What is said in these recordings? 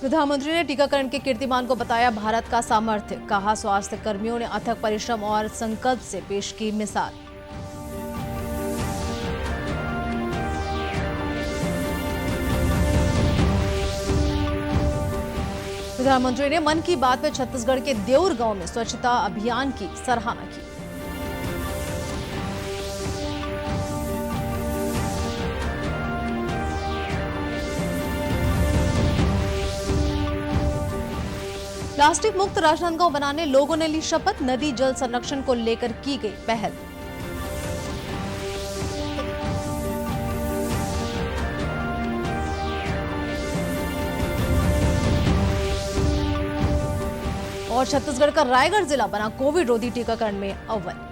प्रधानमंत्री ने टीकाकरण के कीर्तिमान को बताया भारत का सामर्थ्य। कहा स्वास्थ्य कर्मियों ने अथक परिश्रम और संकल्प से पेश की मिसाल। प्रधानमंत्री ने मन की बात में छत्तीसगढ़ के देउर गांव में स्वच्छता अभियान की सराहना की। प्लास्टिक मुक्त राजनांदगांव बनाने लोगों ने ली शपथ। नदी जल संरक्षण को लेकर की गई पहल। और छत्तीसगढ़ का रायगढ़ जिला बना कोविड रोधी टीकाकरण में अव्वल।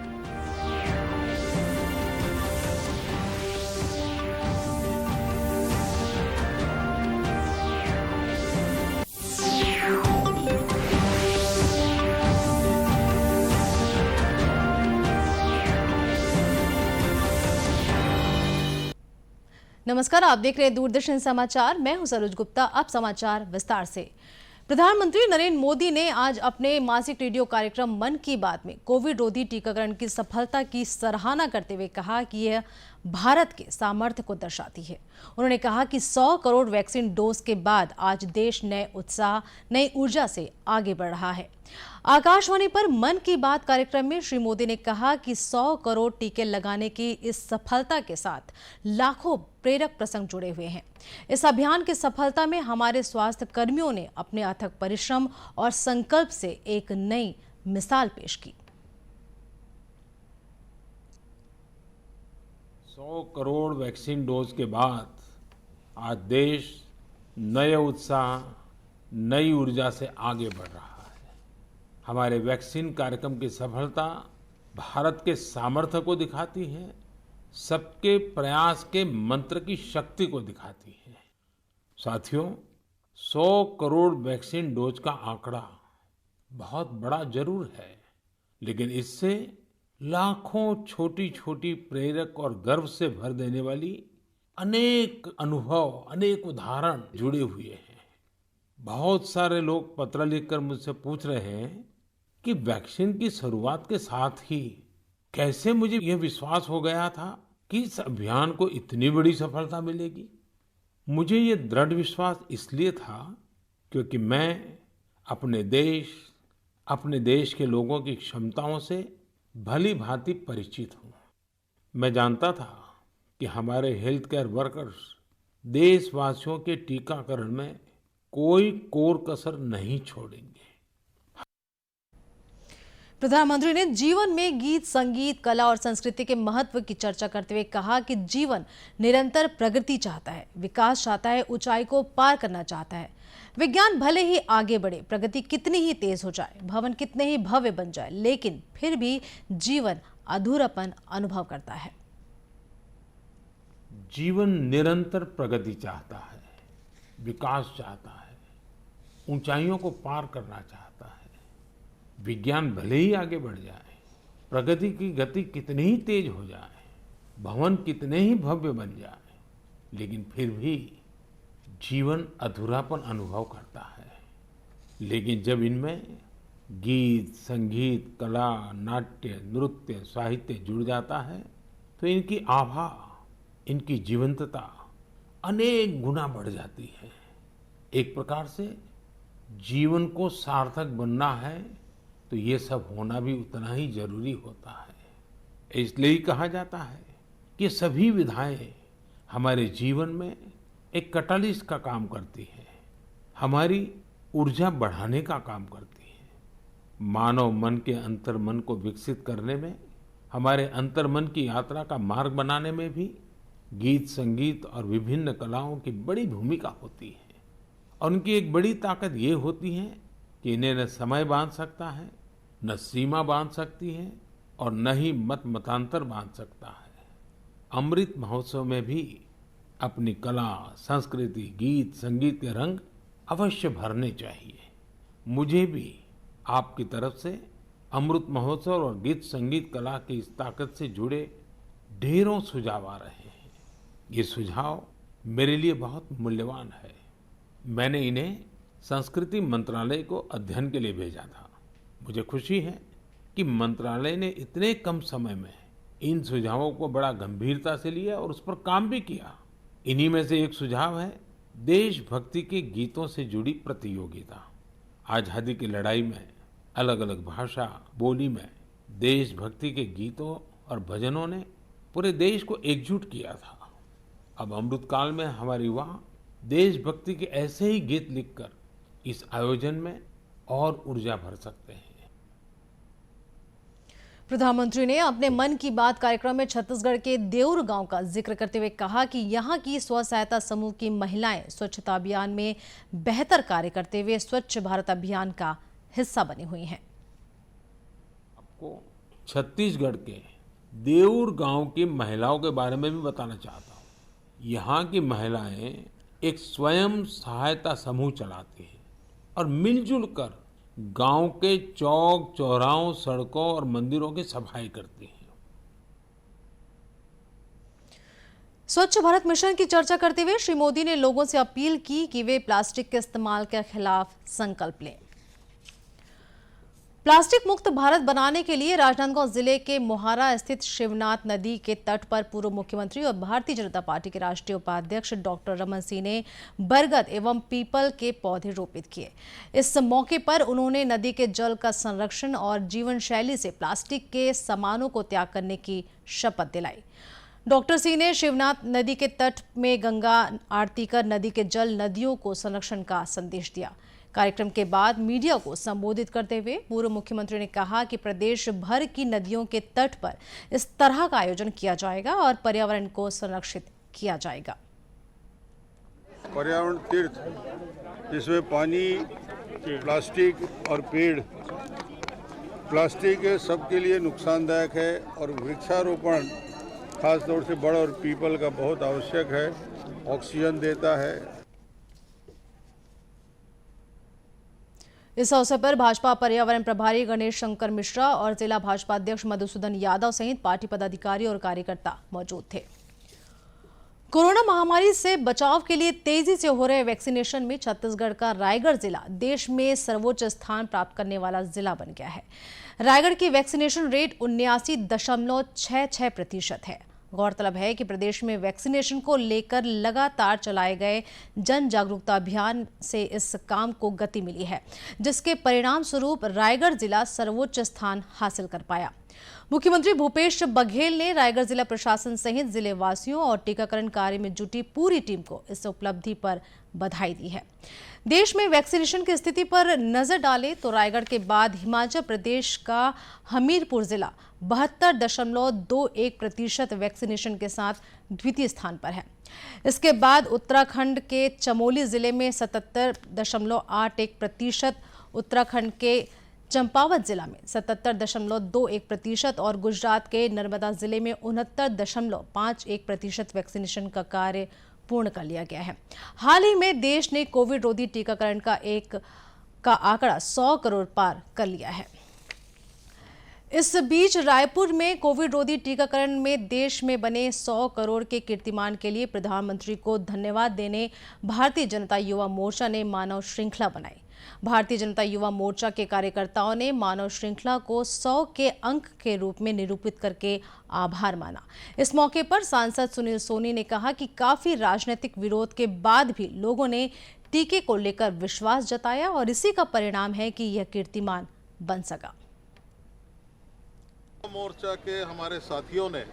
नमस्कार, आप देख रहे हैं दूरदर्शन समाचार। मैं हूं सरोज गुप्ता। अब समाचार विस्तार से। प्रधानमंत्री नरेंद्र मोदी ने आज अपने मासिक रेडियो कार्यक्रम मन की बात में कोविड रोधी टीकाकरण की सफलता की सराहना करते हुए कहा कि यह भारत के सामर्थ्य को दर्शाती है। उन्होंने कहा कि 100 करोड़ वैक्सीन डोज के बाद आज देश नए उत्साह, नई ऊर्जा से आगे बढ़ रहा है। आकाशवाणी पर मन की बात कार्यक्रम में श्री मोदी ने कहा कि 100 करोड़ टीके लगाने की इस सफलता के साथ लाखों प्रेरक प्रसंग जुड़े हुए हैं। इस अभियान की सफलता में हमारे स्वास्थ्य कर्मियों ने अपने अथक परिश्रम और संकल्प से एक नई मिसाल पेश की। 100 करोड़ वैक्सीन डोज के बाद आज देश नए उत्साह, नई ऊर्जा से आगे बढ़ रहा है। हमारे वैक्सीन कार्यक्रम की सफलता भारत के सामर्थ्य को दिखाती है, सबके प्रयास के मंत्र की शक्ति को दिखाती है। साथियों, 100 करोड़ वैक्सीन डोज का आंकड़ा बहुत बड़ा जरूर है, लेकिन इससे लाखों छोटी छोटी प्रेरक और गर्व से भर देने वाली अनेक अनुभव, अनेक उदाहरण जुड़े हुए हैं। बहुत सारे लोग पत्र लिखकर मुझसे पूछ रहे हैं कि वैक्सीन की शुरुआत के साथ ही कैसे मुझे यह विश्वास हो गया था कि इस अभियान को इतनी बड़ी सफलता मिलेगी। मुझे ये दृढ़ विश्वास इसलिए था क्योंकि मैं अपने देश के लोगों की क्षमताओं से भली भांति परिचित हूँ। मैं जानता था कि हमारे हेल्थ केयर वर्कर्स देशवासियों के टीकाकरण में कोई कोर कसर नहीं छोड़ेंगे। प्रधानमंत्री ने जीवन में गीत, संगीत, कला और संस्कृति के महत्व की चर्चा करते हुए कहा कि जीवन निरंतर प्रगति चाहता है, विकास चाहता है, ऊंचाई को पार करना चाहता है। विज्ञान भले ही आगे बढ़े, प्रगति कितनी ही तेज हो जाए, भवन कितने ही भव्य बन जाए, लेकिन फिर भी जीवन अधूरापन अनुभव करता है। जीवन निरंतर प्रगति चाहता है, विकास चाहता है, ऊंचाइयों को पार करना चाहता है। विज्ञान भले ही आगे बढ़ जाए, प्रगति की गति कितनी ही तेज हो जाए, भवन कितने ही भव्य बन जाए, लेकिन फिर भी जीवन अधूरापन अनुभव करता है। लेकिन जब इनमें गीत, संगीत, कला, नाट्य, नृत्य, साहित्य जुड़ जाता है तो इनकी आभा, इनकी जीवंतता अनेक गुना बढ़ जाती है। एक प्रकार से जीवन को सार्थक बनना है तो ये सब होना भी उतना ही जरूरी होता है। इसलिए ही कहा जाता है कि सभी विधाएं हमारे जीवन में एक कैटालिस्ट का काम करती है, हमारी ऊर्जा बढ़ाने का काम करती है। मानव मन के अंतर्मन को विकसित करने में, हमारे अंतर्मन की यात्रा का मार्ग बनाने में भी गीत, संगीत और विभिन्न कलाओं की बड़ी भूमिका होती है। और उनकी एक बड़ी ताकत ये होती है कि इन्हें न समय बांध सकता है, न सीमा बांध सकती है और न ही मतांतर बांध सकता है। अमृत महोत्सव में भी अपनी कला, संस्कृति, गीत, संगीत के रंग अवश्य भरने चाहिए। मुझे भी आपकी तरफ से अमृत महोत्सव और गीत संगीत कला की इस ताकत से जुड़े ढेरों सुझाव आ रहे हैं। ये सुझाव मेरे लिए बहुत मूल्यवान है। मैंने इन्हें संस्कृति मंत्रालय को अध्ययन के लिए भेजा था। मुझे खुशी है कि मंत्रालय ने इतने कम समय में इन सुझावों को बड़ा गंभीरता से लिया और उस पर काम भी किया। इन्हीं में से एक सुझाव है देशभक्ति के गीतों से जुड़ी प्रतियोगिता। आजादी की लड़ाई में अलग अलग भाषा बोली में देशभक्ति के गीतों और भजनों ने पूरे देश को एकजुट किया था। अब अमृतकाल में हमारे युवा देशभक्ति के ऐसे ही गीत लिखकर इस आयोजन में और ऊर्जा भर सकते हैं। प्रधानमंत्री ने अपने मन की बात कार्यक्रम में छत्तीसगढ़ के देउर गांव का जिक्र करते हुए कहा कि यहां की स्व सहायता समूह की महिलाएं स्वच्छता अभियान में बेहतर कार्य करते हुए स्वच्छ भारत अभियान का हिस्सा बनी हुई हैं। आपको छत्तीसगढ़ के देउर गांव की महिलाओं के बारे में भी बताना चाहता हूं। यहाँ की महिलाएं एक स्वयं सहायता समूह चलाती हैं और मिलजुल कर गांव के चौक चौराहों सड़कों और मंदिरों की सफाई करती हैं। स्वच्छ भारत मिशन की चर्चा करते हुए श्री मोदी ने लोगों से अपील की कि वे प्लास्टिक के इस्तेमाल के खिलाफ संकल्प लें। प्लास्टिक मुक्त भारत बनाने के लिए राजनांदगांव जिले के मोहारा स्थित शिवनाथ नदी के तट पर पूर्व मुख्यमंत्री और भारतीय जनता पार्टी के राष्ट्रीय उपाध्यक्ष डॉक्टर रमन सिंह ने बरगद एवं पीपल के पौधे रोपित किए। इस मौके पर उन्होंने नदी के जल का संरक्षण और जीवन शैली से प्लास्टिक के सामानों को त्याग करने की शपथ दिलाई। डॉक्टर सिंह ने शिवनाथ नदी के तट में गंगा आरती कर नदी के जल नदियों को संरक्षण का संदेश दिया। कार्यक्रम के बाद मीडिया को संबोधित करते हुए पूर्व मुख्यमंत्री ने कहा कि प्रदेश भर की नदियों के तट पर इस तरह का आयोजन किया जाएगा और पर्यावरण को संरक्षित किया जाएगा। पर्यावरण तीर्थ, इसमें पानी, प्लास्टिक और पेड़। प्लास्टिक सबके लिए नुकसानदायक है और वृक्षारोपण खासतौर से बड़ और पीपल का बहुत आवश्यक है। ऑक्सीजन देता है। इस अवसर पर भाजपा पर्यावरण प्रभारी गणेश शंकर मिश्रा और जिला भाजपा अध्यक्ष मधुसूदन यादव सहित पार्टी पदाधिकारी और कार्यकर्ता मौजूद थे। कोरोना महामारी से बचाव के लिए तेजी से हो रहे वैक्सीनेशन में छत्तीसगढ़ का रायगढ़ जिला देश में सर्वोच्च स्थान प्राप्त करने वाला जिला बन गया है। रायगढ़ की वैक्सीनेशन रेट 79.66% है। गौरतलब है कि प्रदेश में वैक्सीनेशन को लेकर लगातार चलाए गए जन जागरूकता अभियान से इस काम को गति मिली है, जिसके परिणाम स्वरूप रायगढ़ जिला सर्वोच्च स्थान हासिल कर पाया। मुख्यमंत्री भूपेश बघेल ने रायगढ़ जिला प्रशासन सहित जिले वासियों और टीकाकरण कार्य में जुटी पूरी टीम को इस उपलब्धि पर बधाई दी है। देश में वैक्सीनेशन की स्थिति पर नजर डालें तो रायगढ़ के बाद हिमाचल प्रदेश का हमीरपुर जिला 72.21% वैक्सीनेशन के साथ द्वितीय स्थान पर है। इसके बाद उत्तराखंड के चमोली जिले में 77.81%, उत्तराखंड के चंपावत जिला में 77.21% और गुजरात के नर्मदा जिले में 69.51% वैक्सीनेशन का कार्य पूर्ण कर लिया गया है। हाल ही में देश ने कोविड रोधी टीकाकरण का आंकड़ा 100 करोड़ पार कर लिया है। इस बीच रायपुर में कोविड रोधी टीकाकरण में देश में बने 100 करोड़ के कीर्तिमान के लिए प्रधानमंत्री को धन्यवाद देने भारतीय जनता युवा मोर्चा ने मानव श्रृंखला बनाई। भारतीय जनता युवा मोर्चा के कार्यकर्ताओं ने मानव श्रृंखला को 100 के अंक के रूप में निरूपित करके आभार माना। इस मौके पर सांसद सुनील सोनी ने कहा कि काफी राजनीतिक विरोध के बाद भी लोगों ने टीके को लेकर विश्वास जताया और इसी का परिणाम है कि यह कीर्तिमान बन सका। मोर्चा के हमारे साथियों ने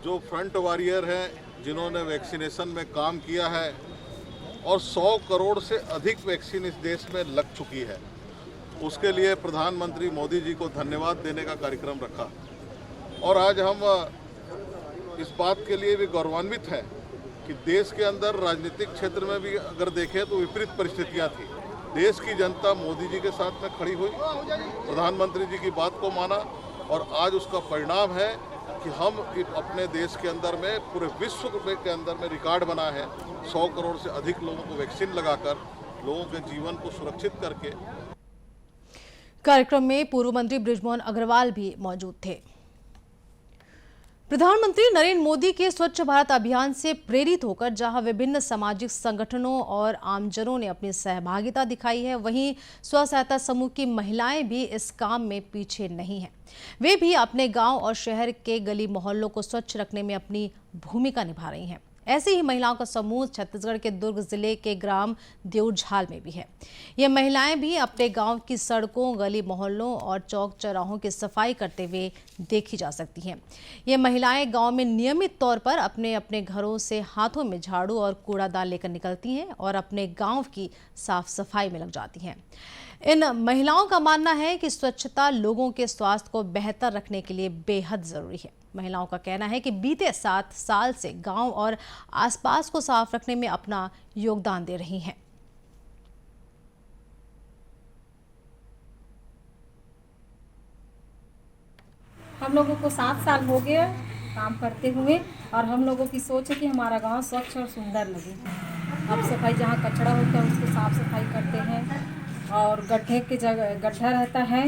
जो फ्रंट वॉरियर हैं, जिन्होंने वैक्सीनेशन में काम किया है और 100 करोड़ से अधिक वैक्सीन इस देश में लग चुकी है, उसके लिए प्रधानमंत्री मोदी जी को धन्यवाद देने का कार्यक्रम रखा। और आज हम इस बात के लिए भी गौरवान्वित हैं कि देश के अंदर राजनीतिक क्षेत्र में भी अगर देखें तो विपरीत परिस्थितियां थी। देश की जनता मोदी जी के साथ में खड़ी हुई, प्रधानमंत्री जी की बात को माना और आज उसका परिणाम है कि हम अपने देश के अंदर में पूरे विश्व के अंदर में रिकॉर्ड बना है। 100 करोड़ से अधिक लोगों को वैक्सीन लगाकर लोगों के जीवन को सुरक्षित करके। कार्यक्रम में पूर्व मंत्री बृजमोहन अग्रवाल भी मौजूद थे। प्रधानमंत्री नरेंद्र मोदी के स्वच्छ भारत अभियान से प्रेरित होकर जहां विभिन्न सामाजिक संगठनों और आमजनों ने अपनी सहभागिता दिखाई है, वहीं स्व सहायता समूह की महिलाएं भी इस काम में पीछे नहीं हैं। वे भी अपने गांव और शहर के गली मोहल्लों को स्वच्छ रखने में अपनी भूमिका निभा रही हैं। ऐसे ही महिलाओं का समूह छत्तीसगढ़ के दुर्ग जिले के ग्राम देऊरझाल में भी है। ये महिलाएं भी अपने गांव की सड़कों, गली मोहल्लों और चौक चौराहों की सफाई करते हुए देखी जा सकती हैं। ये महिलाएं गांव में नियमित तौर पर अपने अपने घरों से हाथों में झाड़ू और कूड़ादान लेकर निकलती हैं और अपने गांव की साफ सफाई में लग जाती हैं। इन महिलाओं का मानना है कि स्वच्छता लोगों के स्वास्थ्य को बेहतर रखने के लिए बेहद जरूरी है। महिलाओं का कहना है कि बीते 7 साल से गांव और आसपास को साफ रखने में अपना योगदान दे रही हैं। हम लोगों को 7 साल हो गए काम करते हुए और हम लोगों की सोच है कि हमारा गांव स्वच्छ और सुंदर लगे। अब सफाई जहां कचरा होता है उसकी साफ सफाई करते हैं और गड्ढे के जगह गड्ढा रहता है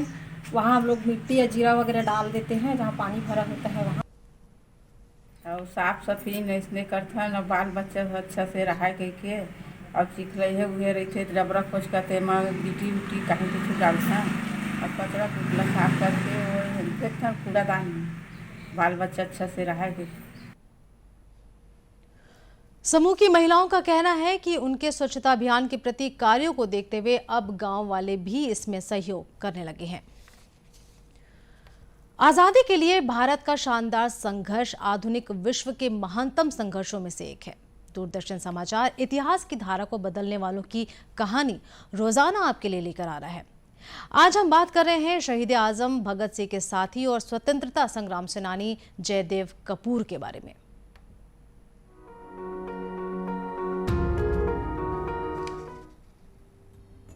वहां हम लोग मिट्टी या जीरा वगैरह डाल देते हैं जहां पानी भरा होता है वहां। और साफ सफाई नहीं करते हैं, न बाल बच्चा अच्छा से रहा के और सीख रहे हुए रहते डबरा खोज करते माँ बिटी उटी कहीं कुछ डालते हैं और कचरा कुचला साफ करके और देखते हैं कूड़ादान बाल बच्चा अच्छा से रहा के। समूह की महिलाओं का कहना है कि उनके स्वच्छता अभियान के प्रति कार्यों को देखते हुए अब गांव वाले भी इसमें सहयोग करने लगे हैं। आजादी के लिए भारत का शानदार संघर्ष आधुनिक विश्व के महानतम संघर्षों में से एक है। दूरदर्शन समाचार इतिहास की धारा को बदलने वालों की कहानी रोजाना आपके लिए लेकर आ रहा है। आज हम बात कर रहे हैं शहीद आजम भगत सिंह के साथी और स्वतंत्रता संग्राम सेनानी जयदेव कपूर के बारे में।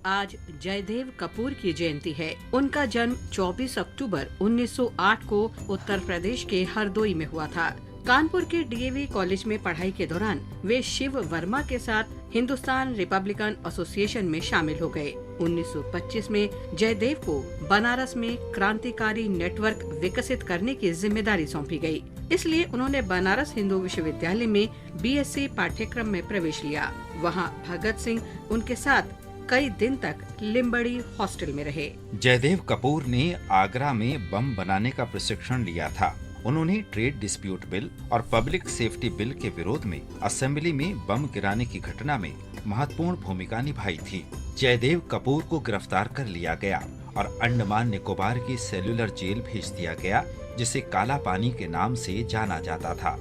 आज जयदेव कपूर की जयंती है। उनका जन्म 24 अक्टूबर 1908 को उत्तर प्रदेश के हरदोई में हुआ था। कानपुर के डीएवी कॉलेज में पढ़ाई के दौरान वे शिव वर्मा के साथ हिंदुस्तान रिपब्लिकन एसोसिएशन में शामिल हो गए। 1925 में जयदेव को बनारस में क्रांतिकारी नेटवर्क विकसित करने की जिम्मेदारी सौंपी गई। इसलिए उन्होंने बनारस हिंदू विश्वविद्यालय में बीएससी पाठ्यक्रम में प्रवेश लिया। वहां भगत सिंह उनके साथ कई दिन तक लिम्बड़ी हॉस्टल में रहे। जयदेव कपूर ने आगरा में बम बनाने का प्रशिक्षण लिया था। उन्होंने ट्रेड डिस्प्यूट बिल और पब्लिक सेफ्टी बिल के विरोध में असेंबली में बम गिराने की घटना में महत्वपूर्ण भूमिका निभाई थी। जयदेव कपूर को गिरफ्तार कर लिया गया और अंडमान निकोबार की सेल्युलर जेल भेज दिया गया, जिसे काला पानी के नाम से जाना जाता था।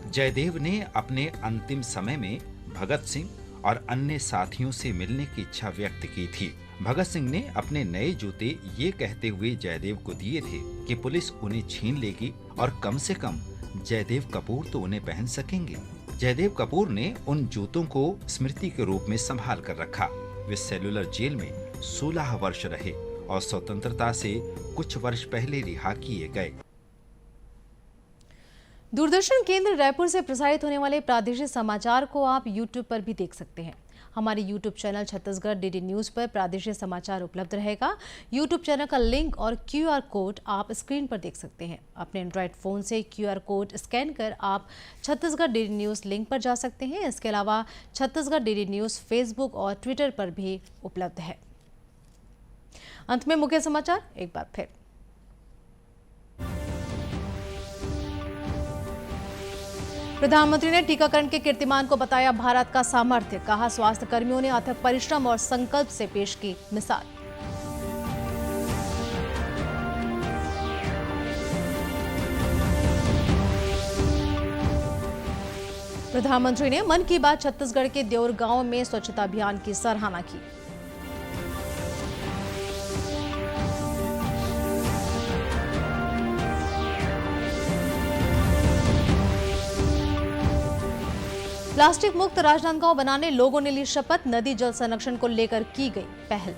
जयदेव ने अपने अंतिम समय में भगत सिंह और अन्य साथियों से मिलने की इच्छा व्यक्त की थी। भगत सिंह ने अपने नए जूते ये कहते हुए जयदेव को दिए थे कि पुलिस उन्हें छीन लेगी और कम से कम जयदेव कपूर तो उन्हें पहन सकेंगे। जयदेव कपूर ने उन जूतों को स्मृति के रूप में संभाल कर रखा। वे सेल्युलर जेल में 16 वर्ष रहे और स्वतंत्रता से कुछ वर्ष पहले रिहा किए गए। दूरदर्शन केंद्र रायपुर से प्रसारित होने वाले प्रादेशिक समाचार को आप YouTube पर भी देख सकते हैं। हमारे YouTube channel Chhattisgarh DD news पर प्रादेशिक समाचार उपलब्ध रहेगा। YouTube चैनल का लिंक और QR कोड आप स्क्रीन पर देख सकते हैं। अपने एंड्रॉयड फ़ोन से QR कोड स्कैन कर आप छत्तीसगढ़ डीडी न्यूज़ लिंक पर जा सकते हैं। इसके अलावा छत्तीसगढ़ डीडी न्यूज़ फेसबुक और ट्विटर पर भी उपलब्ध है। अंत में मुख्य समाचार एक बार फिर। प्रधानमंत्री ने टीकाकरण के कीर्तिमान को बताया भारत का सामर्थ्य। कहा, स्वास्थ्य कर्मियों ने अथक परिश्रम और संकल्प से पेश की मिसाल। प्रधानमंत्री ने मन की बात छत्तीसगढ़ के देऊर गांव में स्वच्छता अभियान की सराहना की। प्लास्टिक मुक्त राजनांदगांव बनाने लोगों ने ली शपथ। नदी जल संरक्षण को लेकर की गई पहल।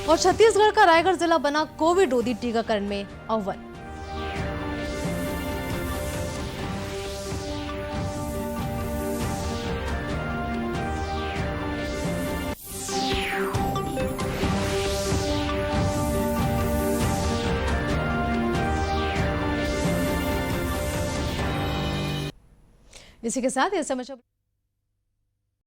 और छत्तीसगढ़ का रायगढ़ जिला बना कोविड रोधी टीकाकरण में अव्वल। इसी के साथ यह समाचार